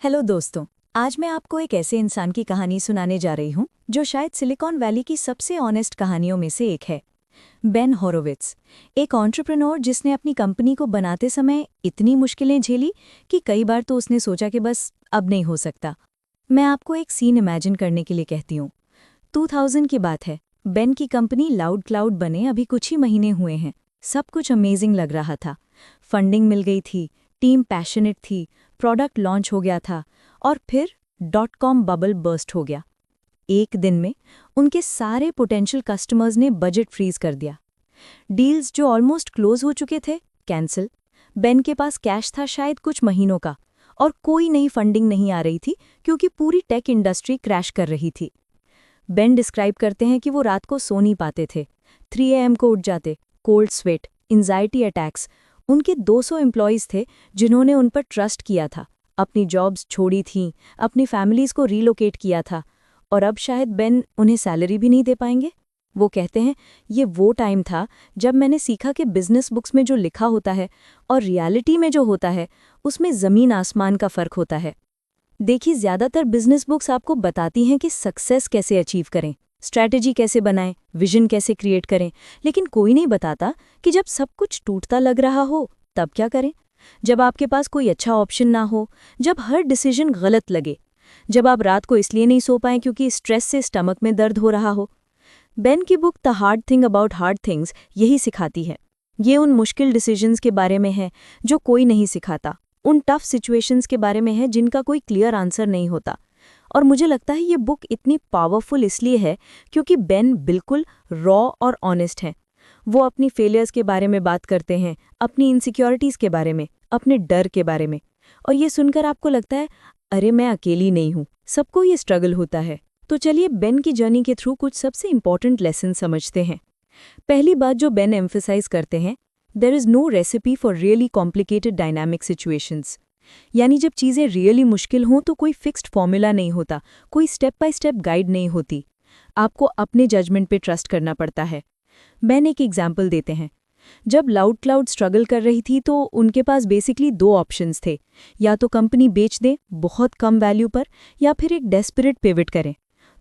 Hello दोस्तों, आज मैं आपको एक ऐसे इंसान की कहानी सुनाने जा रही हूँ जो शायद सिलिकॉन वैली की सबसे ऑनेस्ट कहानियों में से एक है। बेन होरोविट्स, एक एंटरप्रेन्योर जिसने अपनी कंपनी को बनाते समय इतनी मुश्किलें झेली कि कई बार तो उसने सोचा कि बस अब नहीं हो सकता। मैं आपको एक सीन इमेजिन करने के लिए कहती हूँ। 2000 की बात है। बेन की कंपनी लाउड क्लाउड बने अभी कुछ ही महीने हुए हैं। सब कुछ अमेजिंग लग रहा था। फंडिंग मिल गई थी, टीम पैशनेट थी, प्रोडक्ट लॉन्च हो गया था और फिर .com बबल बर्स्ट हो गया। एक दिन में उनके सारे पोटेंशियल कस्टमर्स ने बजट फ्रीज कर दिया। डील्स जो ऑलमोस्ट क्लोज हो चुके थे, कैंसिल। बेन के पास कैश था शायद कुछ महीनों का और कोई नई फंडिंग नहीं आ रही थी क्योंकि पूरी टेक इंडस्ट्री क्रैश कर रही थी। बेन डिस्क्राइब करते हैं कि वो रात को सो नहीं पाते थे। 3 AM को उठ जाते, कोल्ड स्वेट, एंजाइटी अटैक्स। उनके 200 एम्प्लॉयज़ थे जिन्होंने उन पर ट्रस्ट किया था, अपनी जॉब्स छोड़ी थीं, अपनी फैमिलीज़ को रीलोकेट किया था, और अब शायद बेन उन्हें सैलरी भी नहीं दे पाएंगे। वो कहते हैं, ये वो टाइम था जब मैंने सीखा कि बिजनेस बुक्स में जो लिखा होता है और रियलिटी में जो होता है उसमें ज़मीन आसमान का फ़र्क होता है। देखिए, ज़्यादातर बिजनेस बुक्स आपको बताती हैं कि सक्सेस कैसे अचीव करें, स्ट्रैटेजी कैसे बनाएं, विजन कैसे क्रिएट करें, लेकिन कोई नहीं बताता कि जब सब कुछ टूटता लग रहा हो तब क्या करें। जब आपके पास कोई अच्छा ऑप्शन ना हो, जब हर डिसीजन गलत लगे, जब आप रात को इसलिए नहीं सो पाएं क्योंकि स्ट्रेस से स्टमक में दर्द हो रहा हो। बेन की book the hard thing about hard things यही सिखाती है। ये उन मुश्किल डिसीजंस के बारे में है जो कोई नहीं सिखाता, उन टफ सिचुएशंस के बारे में है जिनका कोई क्लियर आंसर नहीं होता। और मुझे लगता है ये बुक इतनी पावरफुल इसलिए है क्योंकि बेन बिल्कुल रॉ और ऑनेस्ट हैं। वो अपनी फेलियर्स के बारे में बात करते हैं, अपनी इनसिक्योरिटीज़ के बारे में, अपने डर के बारे में। और ये सुनकर आपको लगता है, अरे मैं अकेली नहीं हूँ, सबको ये स्ट्रगल होता है। तो चलिए बेन की जर्नी के थ्रू कुछ सबसे इंपॉर्टेंट लेसन समझते हैं। पहली बात जो बेन एम्फसाइज करते हैं, there is no recipe for really complicated dynamic situations. यानी जब चीज़ें रियली मुश्किल हों तो कोई फिक्स्ड फॉर्मूला नहीं होता, कोई स्टेप बाय स्टेप गाइड नहीं होती। आपको अपने जजमेंट पे ट्रस्ट करना पड़ता है। बेन एक एग्जाम्पल देते हैं। जब लाउड क्लाउड स्ट्रगल कर रही थी तो उनके पास बेसिकली 2 ऑप्शंस थे, या तो कंपनी बेच दें बहुत कम वैल्यू पर, या फिर एक डेस्परेट पिवट करें।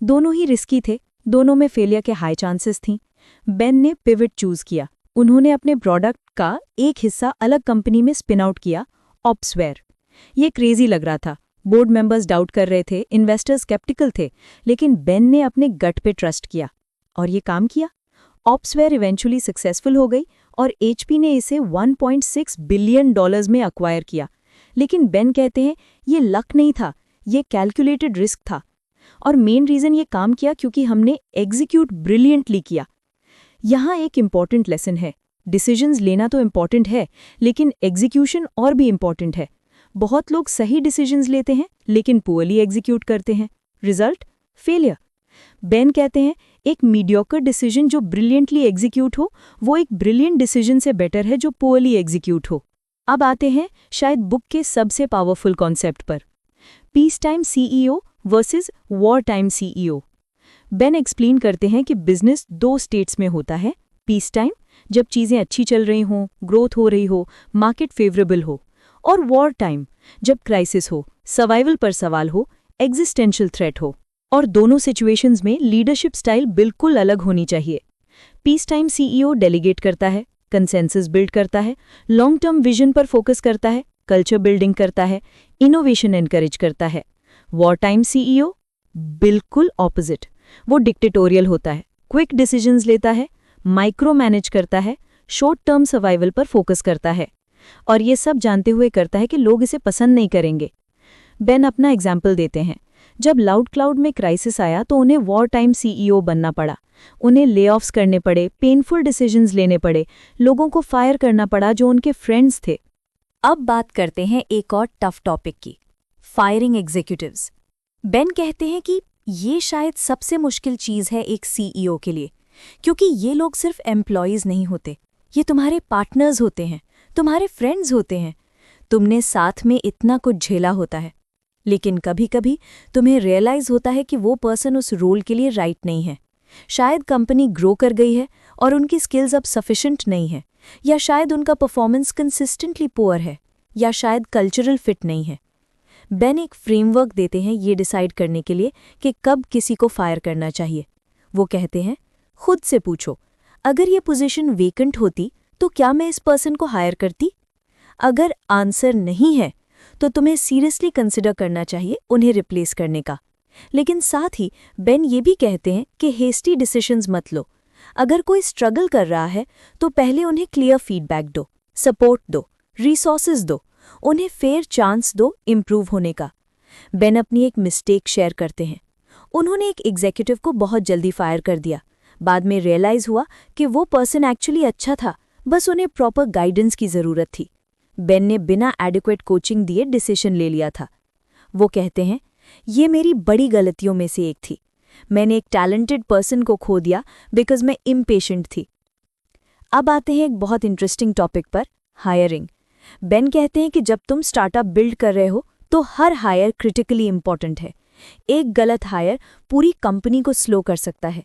दोनों ही रिस्की थे, दोनों में फेलियर के हाई चांसेस थीं। बेन ने पिवट चूज किया। उन्होंने अपने प्रोडक्ट का एक हिस्सा अलग कंपनी में स्पिन आउट किया, ऑप्सवेयर। ये क्रेजी लग रहा था, बोर्ड मेंबर्स डाउट कर रहे थे, इन्वेस्टर्स स्केप्टिकल थे, लेकिन बेन ने अपने गट पे ट्रस्ट किया और ये काम किया। ऑप्सवेयर इवेंचुअली सक्सेसफुल हो गई और HP ने इसे $1.6 बिलियन में अक्वायर किया। लेकिन बेन कहते हैं ये लक नहीं था, ये कैलकुलेटेड रिस्क था। और मेन रीज़न ये काम किया क्योंकि हमने एग्जीक्यूट ब्रिलियंटली किया। यहाँ एक इम्पॉर्टेंट लेसन है, डिसीजंस लेना तो इम्पॉर्टेंट है, लेकिन एग्जीक्यूशन और भी इम्पॉर्टेंट है। बहुत लोग सही डिसीजंस लेते हैं लेकिन पुअरली एग्जीक्यूट करते हैं, रिजल्ट फेलियर। बेन कहते हैं एक मीडियोकर डिसीजन जो ब्रिलियंटली एग्जीक्यूट हो वो एक ब्रिलियंट डिसीजन से बेटर है जो पुअरली एग्जीक्यूट हो। अब आते हैं शायद बुक के सबसे पावरफुल कॉन्सेप्ट पर, peace time CEO versus war time CEO। Ben explain करते हैं कि बिजनेस 2 स्टेट्स में होता है, पीस टाइम जब चीज़ें अच्छी चल रही हों, ग्रोथ हो रही हो, मार्केट फेवरेबल हो, और वॉर टाइम जब क्राइसिस हो, सर्वाइवल पर सवाल हो, एग्जिस्टेंशियल थ्रेट हो। और दोनों सिचुएशंस में लीडरशिप स्टाइल बिल्कुल अलग होनी चाहिए। पीस टाइम CEO डेलीगेट करता है, कंसेंसस बिल्ड करता है, लॉन्ग टर्म विजन पर फोकस करता है, कल्चर बिल्डिंग करता है, इनोवेशन एनकरेज करता है। वॉर टाइम CEO बिल्कुल ऑपोजिट, वो डिक्टेटोरियल होता है, क्विक डिसीजंस लेता है, माइक्रो मैनेज करता है, शॉर्ट टर्म सर्वाइवल पर फोकस करता है, और ये सब जानते हुए करता है कि लोग इसे पसंद नहीं करेंगे। बेन अपना एग्जाम्पल देते हैं, जब लाउड क्लाउड में क्राइसिस आया तो उन्हें वॉर टाइम CEO बनना पड़ा। उन्हें ले-ऑफ्स करने पड़े, पेनफुल डिसीजंस लेने पड़े, लोगों को फायर करना पड़ा जो उनके फ्रेंड्स थे। अब बात करते हैं एक और टफ टॉपिक की, फायरिंग एग्जीक्यूटिव्स। बेन कहते हैं कि ये शायद सबसे मुश्किल चीज़ है एक CEO के लिए, क्योंकि ये लोग सिर्फ एम्प्लॉयज़ नहीं होते, ये तुम्हारे पार्टनर्स होते हैं, तुम्हारे फ्रेंड्स होते हैं। तुमने साथ में इतना कुछ झेला होता है, लेकिन कभी कभी तुम्हें रियलाइज़ होता है कि वो पर्सन उस रोल के लिए राइट नहीं है। शायद कंपनी ग्रो कर गई है और उनकी स्किल्स अब सफिशिएंट नहीं है, या शायद उनका परफॉर्मेंस कंसिस्टेंटली पुअर है, या शायद कल्चरल फिट नहीं है। बेन एक फ्रेमवर्क देते हैं ये डिसाइड करने के लिए कि कब किसी को फायर करना चाहिए। वो कहते हैं, खुद से पूछो, अगर ये पोजीशन वेकेंट होती तो क्या मैं इस पर्सन को हायर करती? अगर आंसर नहीं है तो तुम्हें सीरियसली कंसिडर करना चाहिए उन्हें रिप्लेस करने का। लेकिन साथ ही बेन ये भी कहते हैं कि हेस्टी डिसीजंस मत लो। अगर कोई स्ट्रगल कर रहा है तो पहले उन्हें क्लियर फीडबैक दो, सपोर्ट दो, रिसोर्सेज दो, उन्हें फेयर चांस दो इम्प्रूव होने का। बेन अपनी एक मिस्टेक शेयर करते हैं। उन्होंने एक एग्जीक्यूटिव को बहुत जल्दी फायर कर दिया। बाद में रियलाइज हुआ कि वो पर्सन एक्चुअली अच्छा था, बस उन्हें प्रॉपर गाइडेंस की ज़रूरत थी। बेन ने बिना एडिक्वेट कोचिंग दिए डिसीजन ले लिया था। वो कहते हैं, ये मेरी बड़ी गलतियों में से एक थी। मैंने एक टैलेंटेड पर्सन को खो दिया बिकॉज मैं इम्पेशेंट थी। अब आते हैं एक बहुत इंटरेस्टिंग टॉपिक पर, हायरिंग। बेन कहते हैं कि जब तुम स्टार्टअप बिल्ड कर रहे हो तो हर हायर क्रिटिकली इंपॉर्टेंट है। एक गलत हायर पूरी कंपनी को स्लो कर सकता है।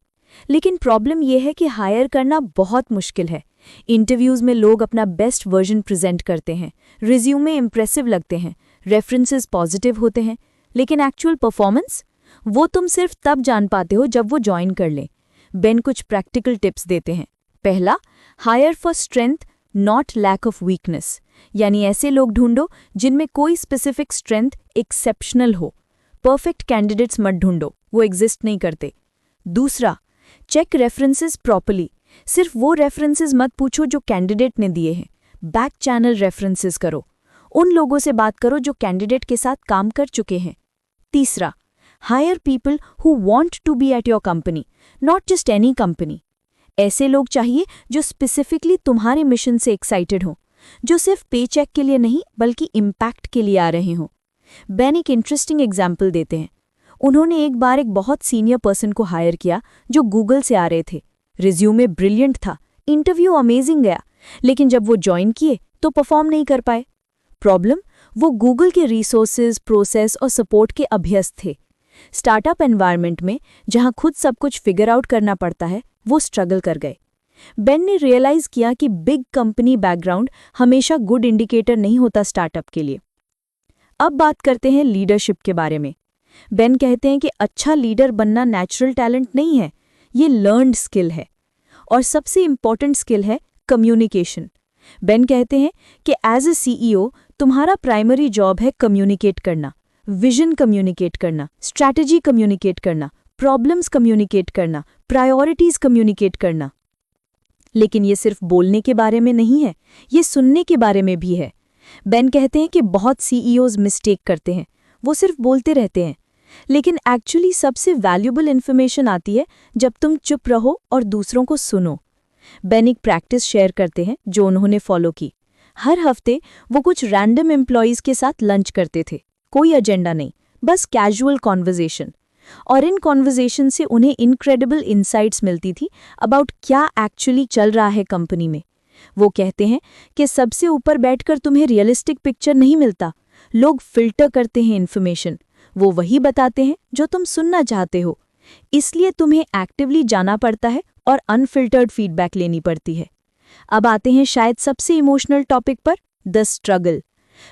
लेकिन प्रॉब्लम यह है कि हायर करना बहुत मुश्किल है। इंटरव्यूज़ में लोग अपना बेस्ट वर्जन प्रेजेंट करते हैं, रिज्यूमे इंप्रेसिव लगते हैं, रेफरेंसेस पॉजिटिव होते हैं, लेकिन एक्चुअल परफॉर्मेंस वो तुम सिर्फ तब जान पाते हो जब वो ज्वाइन कर लें। बेन कुछ प्रैक्टिकल टिप्स देते हैं। पहला, hire for strength not lack of weakness, यानी ऐसे लोग ढूंढो जिनमें कोई स्पेसिफिक स्ट्रेंथ एक्सेप्शनल हो। परफेक्ट कैंडिडेट्स मत ढूंढो, वो एग्जिस्ट नहीं करते। दूसरा, चेक रेफरेंसेस प्रॉपर्ली। सिर्फ वो रेफरेंसेस मत पूछो जो कैंडिडेट ने दिए हैं, बैक चैनल रेफरेंसेस करो। उन लोगों से बात करो जो कैंडिडेट के साथ काम कर चुके हैं। तीसरा, hire people who want to be at your company, not just any company. ऐसे लोग चाहिए जो स्पेसिफिकली तुम्हारे मिशन से एक्साइटेड हों, जो सिर्फ पे चेक के लिए नहीं बल्कि इम्पैक्ट के लिए आ रहे हों। बेन एक इंटरेस्टिंग एग्जाम्पल देते हैं। उन्होंने एक बार एक बहुत सीनियर पर्सन को हायर किया जो गूगल से आ रहे थे। रिज्यूमे ब्रिलियंट था, इंटरव्यू अमेजिंग गया, लेकिन जब वो ज्वाइन किए तो परफॉर्म नहीं कर पाए। प्रॉब्लम, वो गूगल के रिसोर्सेज, प्रोसेस और सपोर्ट के अभ्यस्त थे। स्टार्टअप एनवायरनमेंट में जहां खुद सब कुछ फिगर आउट करना पड़ता है, वो स्ट्रगल कर गए। बेन ने रियलाइज किया कि बिग कंपनी बैकग्राउंड हमेशा गुड इंडिकेटर नहीं होता स्टार्टअप के लिए। अब बात करते हैं लीडरशिप के बारे में। बेन कहते हैं कि अच्छा लीडर बनना नेचुरल टैलेंट नहीं है, ये लर्न्ड स्किल है। और सबसे इंपॉर्टेंट स्किल है कम्युनिकेशन। बेन कहते हैं कि एज ए सीईओ तुम्हारा प्राइमरी जॉब है कम्युनिकेट करना, विजन कम्युनिकेट करना, स्ट्रैटेजी कम्युनिकेट करना, प्रॉब्लम्स कम्युनिकेट करना, प्रायोरिटीज कम्युनिकेट करना। लेकिन ये सिर्फ बोलने के बारे में नहीं है, ये सुनने के बारे में भी है। बेन कहते हैं कि बहुत सीईओज मिस्टेक करते हैं, वो सिर्फ बोलते रहते हैं, लेकिन एक्चुअली सबसे वैल्यूबल इन्फॉर्मेशन आती है जब तुम चुप रहो और दूसरों को सुनो। बेन एक प्रैक्टिस शेयर करते हैं जो उन्होंने फॉलो की। हर हफ्ते वो कुछ रैंडम एम्प्लॉयज़ के साथ लंच करते थे, कोई एजेंडा नहीं, बस कैजुअल कॉन्वर्जेशन। और इन कॉन्वर्जेशन से उन्हें इनक्रेडिबल इंसाइट्स मिलती थी अबाउट क्या एक्चुअली चल रहा है कंपनी में। वो कहते हैं कि सबसे ऊपर बैठकर तुम्हें रियलिस्टिक पिक्चर नहीं मिलता, लोग फिल्टर करते हैं इन्फॉर्मेशन, वो वही बताते हैं जो तुम सुनना चाहते हो। इसलिए तुम्हें एक्टिवली जाना पड़ता है और अनफिल्टर्ड फीडबैक लेनी पड़ती है। अब आते हैं शायद सबसे इमोशनल टॉपिक पर, द स्ट्रगल।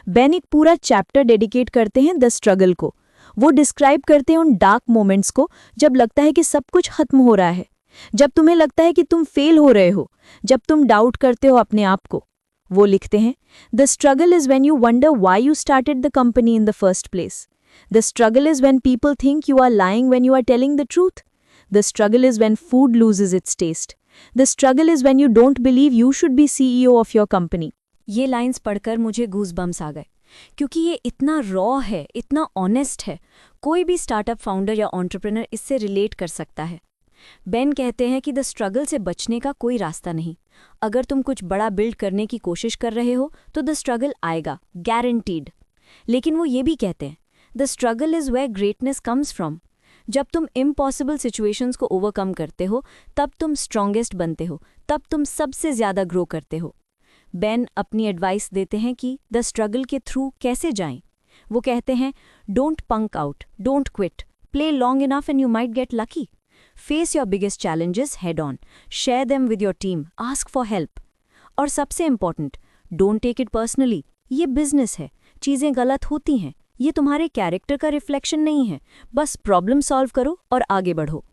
बेन एक पूरा चैप्टर डेडिकेट करते हैं द स्ट्रगल को। वो डिस्क्राइब करते हैं उन डार्क मोमेंट्स को जब लगता है कि सब कुछ खत्म हो रहा है, जब तुम्हें लगता है कि तुम फेल हो रहे हो, जब तुम डाउट करते हो अपने आप को। वो लिखते हैं, the struggle is when you wonder why you started the company in the first place. The struggle is when people think you are lying when you are telling the truth. The struggle is when food loses its taste. The struggle is when you don't believe you should be CEO of your company. ये lines पढ़कर मुझे goosebumps आ गए, क्योंकि ये इतना raw है, इतना honest है। कोई भी स्टार्टअप फाउंडर या एंटरप्रेन्योर इससे रिलेट कर सकता है। बेन कहते हैं कि द स्ट्रगल से बचने का कोई रास्ता नहीं। अगर तुम कुछ बड़ा बिल्ड करने की कोशिश कर रहे हो तो द स्ट्रगल आएगा, गारंटीड। लेकिन वो ये भी कहते हैं, the struggle is where greatness comes from. जब तुम इम्पॉसिबल सिचुएशंस को ओवरकम करते हो तब तुम स्ट्रॉन्गेस्ट बनते हो, तब तुम सबसे ज़्यादा ग्रो करते हो। बेन अपनी एडवाइस देते हैं कि द स्ट्रगल के थ्रू कैसे जाएं। वो कहते हैं, don't punk out, don't quit, play long enough and you might get lucky. Face your biggest challenges head on, share them with your team, ask for help. और सबसे important, don't take it personally. ये business है, चीज़ें गलत होती हैं, ये तुम्हारे कैरेक्टर का रिफ्लेक्शन नहीं है, बस प्रॉब्लम सॉल्व करो और आगे बढ़ो।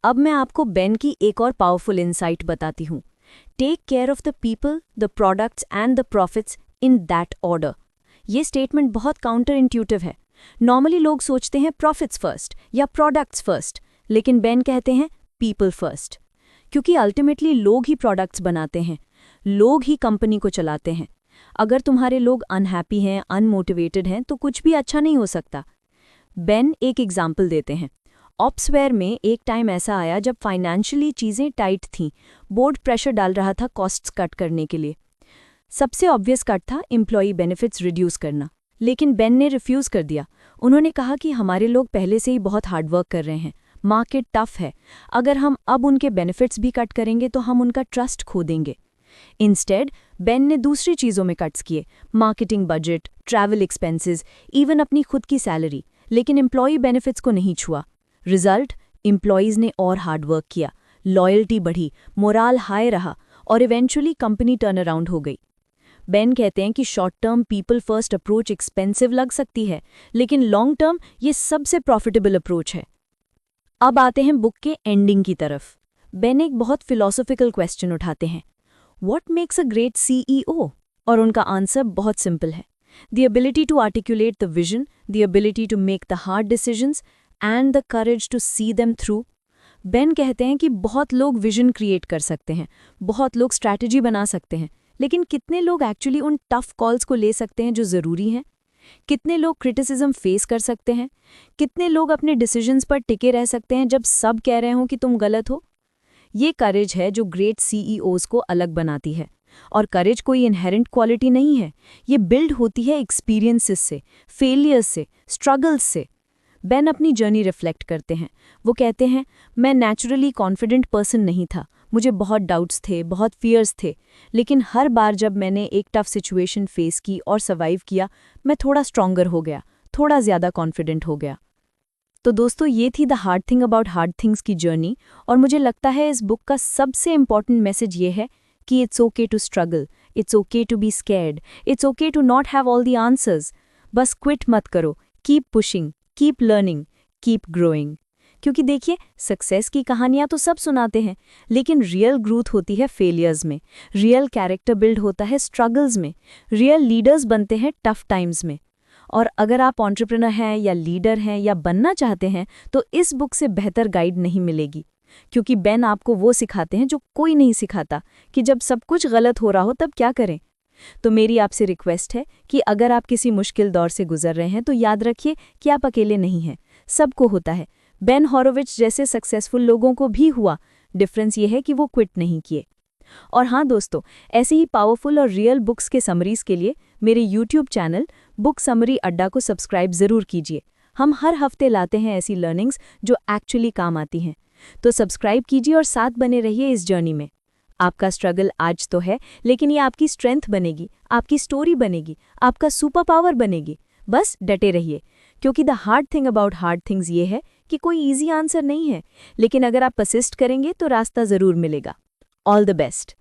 अब मैं आपको बेन की एक और पावरफुल इंसाइट बताती हूँ। Take care of the people, the products and the profits in that order. ये स्टेटमेंट बहुत काउंटर इंट्यूटिव है। नॉर्मली लोग सोचते हैं प्रॉफिट्स फर्स्ट या प्रोडक्ट्स फर्स्ट, लेकिन बेन कहते हैं पीपल फर्स्ट, क्योंकि अल्टीमेटली लोग ही प्रोडक्ट्स बनाते हैं, लोग ही कंपनी को चलाते हैं। अगर तुम्हारे लोग अनहैप्पी हैं, अनमोटिवेटेड हैं, तो कुछ भी अच्छा नहीं हो सकता। बेन एक एग्जाम्पल देते हैं। ऑप्सवेयर में एक टाइम ऐसा आया जब फाइनेंशियली चीज़ें टाइट थीं, बोर्ड प्रेशर डाल रहा था कॉस्ट्स कट करने के लिए। सबसे ऑब्वियस कट था एम्प्लॉई बेनिफिट्स रिड्यूस करना, लेकिन बेन ने रिफ्यूज़ कर दिया। उन्होंने कहा कि हमारे लोग पहले से ही बहुत हार्डवर्क कर रहे हैं, मार्केट टफ है, अगर हम अब उनके बेनिफिट्स भी कट करेंगे तो हम उनका ट्रस्ट खो देंगे। इंस्टेड बेन ने दूसरी चीज़ों में कट्स किए, marketing budget, travel expenses, even अपनी खुद की सैलरी, लेकिन एम्प्लॉई बेनिफिट्स को नहीं छुआ। रिजल्ट, एम्प्लॉयज़ ने और हार्डवर्क किया, लॉयल्टी बढ़ी, मोराल हाई रहा और इवेंचुअली कंपनी टर्न अराउंड हो गई। बेन कहते हैं कि short term people first approach expensive लग सकती है, लेकिन लॉन्ग टर्म ये सबसे प्रॉफिटेबल अप्रोच है। अब आते हैं बुक के एंडिंग की तरफ। बेन एक बहुत फिलोसॉफिकल क्वेश्चन उठाते हैं, what makes a great CEO? और उनका आंसर बहुत सिंपल है, the ability to articulate the vision, the ability to make the hard decisions and the courage to see them through. Ben कहते हैं कि बहुत लोग विजन क्रिएट कर सकते हैं, बहुत लोग स्ट्रैटेजी बना सकते हैं, लेकिन कितने लोग एक्चुअली उन टफ कॉल्स को ले सकते हैं जो ज़रूरी हैं? कितने लोग क्रिटिसिज्म फेस कर सकते हैं? कितने लोग अपने डिसीजंस पर टिके रह सकते हैं जब सब कह रहे हों कि तुम गलत हो? ये करेज है जो ग्रेट CEOs को अलग बनाती है। और करेज कोई इनहेरेंट क्वालिटी नहीं है, ये बिल्ड होती है एक्सपीरियंसेस से, फेलियर्स से, स्ट्रगल्स से। बेन अपनी जर्नी रिफ्लेक्ट करते हैं। वो कहते हैं, मैं नेचुरली कॉन्फिडेंट पर्सन नहीं था, मुझे बहुत डाउट्स थे, बहुत फियर्स थे, लेकिन हर बार जब मैंने एक टफ सिचुएशन फेस की और सर्वाइव किया, मैं थोड़ा स्ट्रॉन्गर हो गया, थोड़ा ज़्यादा कॉन्फिडेंट हो गया। तो दोस्तों, ये थी the hard thing about hard things की जर्नी, और मुझे लगता है इस बुक का सबसे इम्पॉर्टेंट मैसेज ये है कि it's okay to struggle, it's okay to be scared, it's okay to not have all the answers. बस क्विट मत करो, keep pushing, keep learning, keep growing. क्योंकि देखिए, सक्सेस की कहानियां तो सब सुनाते हैं, लेकिन रियल ग्रोथ होती है फेलियर्स में, रियल कैरेक्टर बिल्ड होता है स्ट्रगल्स में, रियल लीडर्स बनते हैं टफ टाइम्स में। और अगर आप एंटरप्रेन्योर हैं या लीडर हैं या बनना चाहते हैं, तो इस बुक से बेहतर गाइड नहीं मिलेगी, क्योंकि बेन आपको वो सिखाते हैं जो कोई नहीं सिखाता, कि जब सब कुछ गलत हो रहा हो तब क्या करें। तो मेरी आपसे रिक्वेस्ट है कि अगर आप किसी मुश्किल दौर से गुजर रहे हैं तो याद रखिए कि आप अकेले नहीं हैं, सबको होता है। बेन हॉरोविच जैसे सक्सेसफुल लोगों को भी हुआ, डिफरेंस ये है कि वो क्विट नहीं किए। और हाँ दोस्तों, ऐसे ही पावरफुल और रियल बुक्स के समरीज के लिए मेरे YouTube चैनल बुक समरी अड्डा को सब्सक्राइब ज़रूर कीजिए। हम हर हफ्ते लाते हैं ऐसी लर्निंग्स जो एक्चुअली काम आती हैं। तो सब्सक्राइब कीजिए और साथ बने रहिए इस जर्नी में। आपका स्ट्रगल आज तो है, लेकिन ये आपकी स्ट्रेंथ बनेगी, आपकी स्टोरी बनेगी, आपका सुपर पावर बनेगी। बस डटे रहिए, क्योंकि the hard thing about hard things ये है कि कोई ईजी आंसर नहीं है, लेकिन अगर आप परसिस्ट करेंगे तो रास्ता ज़रूर मिलेगा। All the best.